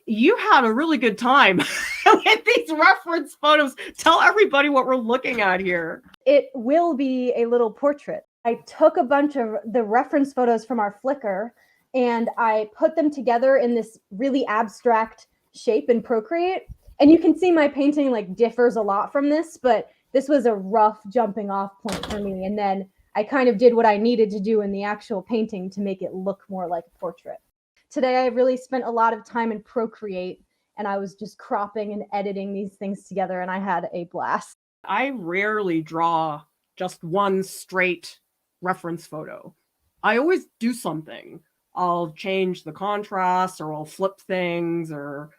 You had a really good time with these reference photos. Tell everybody what we're looking at here. It will be a little portrait. I took a bunch of the reference photos from our Flickr and I put them together in this really abstract shape in Procreate. And you can see my painting like differs a lot from this, but this was a rough jumping off point for me. And then I kind of did what I needed to do in the actual painting to make it look more like a portrait. Today, I really spent a lot of time in Procreate and I was just cropping and editing these things together and I had a blast. I rarely draw just one straight reference photo. I always do something. I'll change the contrast or I'll flip things or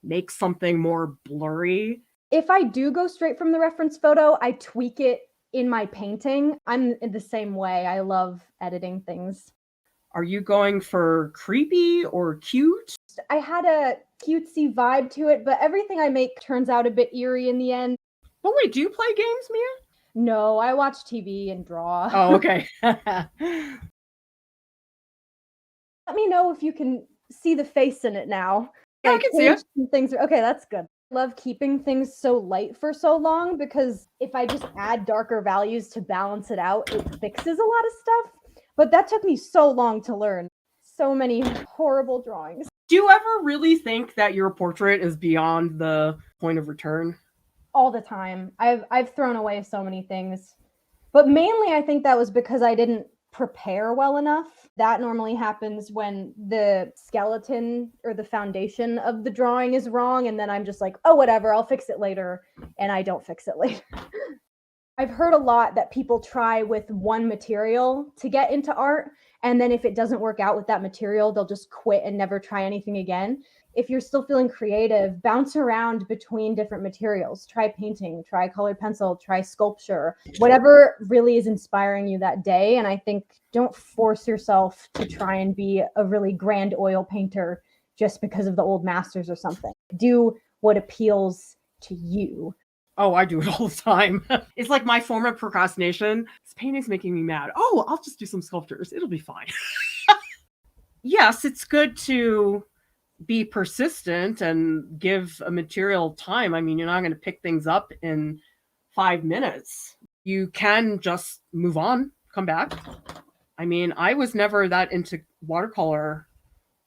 make something more blurry. If I do go straight from the reference photo, I tweak it in my painting. I'm the same way. I love editing things. Are you going for creepy or cute? I had a cutesy vibe to it, but everything I make turns out a bit eerie in the end. Oh, wait, do you play games, Mia? No, I watch TV and draw. Oh, okay. Let me know if you can see the face in it now. Yeah, I can see it. Things. Okay, that's good. Love keeping things so light for so long because if I just add darker values to balance it out, it fixes a lot of stuff. But that took me so long to learn. So many horrible drawings. Do you ever really think that your portrait is beyond the point of return? All the time. I've thrown away so many things. But mainly I think that was because I didn't prepare well enough. That normally happens when the skeleton or the foundation of the drawing is wrong, and then I'm just like, oh, whatever, I'll fix it later, and I don't fix it later. I've heard a lot that people try with one material to get into art, and then if it doesn't work out with that material, they'll just quit and never try anything again. If you're still feeling creative, bounce around between different materials. Try painting, try colored pencil, try sculpture, whatever really is inspiring you that day. And I think don't force yourself to try and be a really grand oil painter just because of the old masters or something. Do what appeals to you. Oh, I do it all the time. It's like my form of procrastination. This painting's making me mad. Oh, I'll just do some sculptures. It'll be fine. Yes, it's good to be persistent and give a material time. I mean, you're not going to pick things up in 5 minutes. You can just move on, come back. I mean, I was never that into watercolor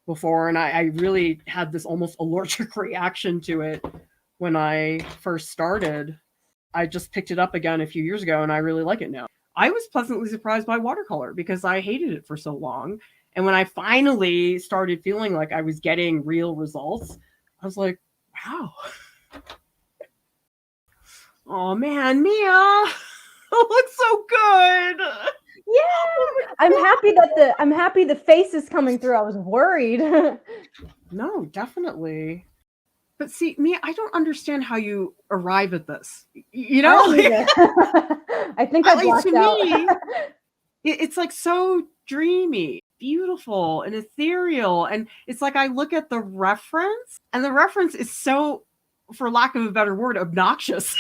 before, and I really had this almost allergic reaction to it when I first started. I just picked it up again a few years ago, and I really like it now. I was pleasantly surprised by watercolor because I hated it for so long. And when I finally started feeling like I was getting real results, I was like, wow. Oh man, Mia, it looks so good. Yeah, I'm happy the face is coming through. I was worried. No, definitely. But see, Mia, I don't understand how you arrive at this. You know, I think I blocked out. Me, it's like so dreamy, beautiful, and ethereal. And it's like I look at the reference, and the reference is so, for lack of a better word, obnoxious.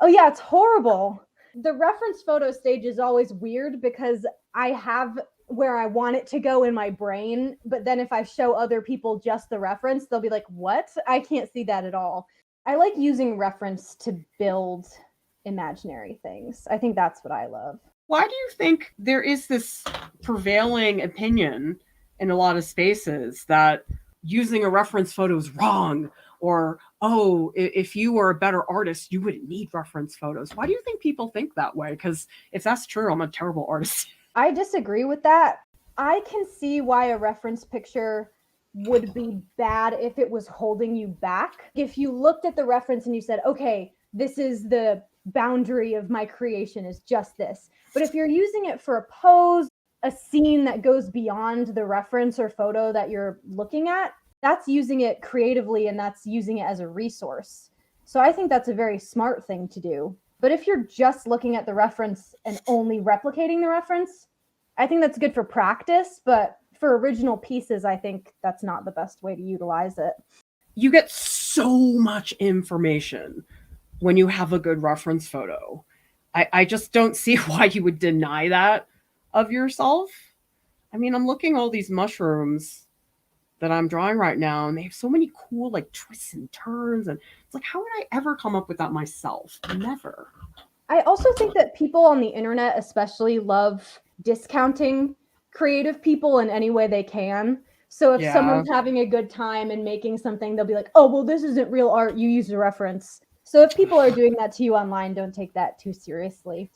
Oh yeah, it's horrible. The reference photo stage is always weird because I have where I want it to go in my brain, but then if I show other people just the reference, they'll be like, what? I can't see that at all. I like using reference to build imaginary things. I think that's what I love. Why do you think there is this prevailing opinion in a lot of spaces that using a reference photo is wrong? Or, oh, if you were a better artist, you wouldn't need reference photos. Why do you think people think that way? Because if that's true, I'm a terrible artist. I disagree with that. I can see why a reference picture would be bad if it was holding you back. If you looked at the reference and you said, okay, this is the boundary of my creation is just this. But if you're using it for a pose, a scene that goes beyond the reference or photo that you're looking at, that's using it creatively and that's using it as a resource. So I think that's a very smart thing to do. But if you're just looking at the reference and only replicating the reference, I think that's good for practice, but for original pieces, I think that's not the best way to utilize it. You get so much information when you have a good reference photo. I just don't see why you would deny that of yourself. I mean, I'm looking at all these mushrooms. that I'm drawing right now, and they have so many cool like twists and turns, and it's like, how would I ever come up with that myself? Never. I also think that people on the internet especially love discounting creative people in any way they can. So if someone's having a good time and making something, they'll be like, oh, well, this isn't real art. You used a reference. So if people are doing that to you online, don't take that too seriously.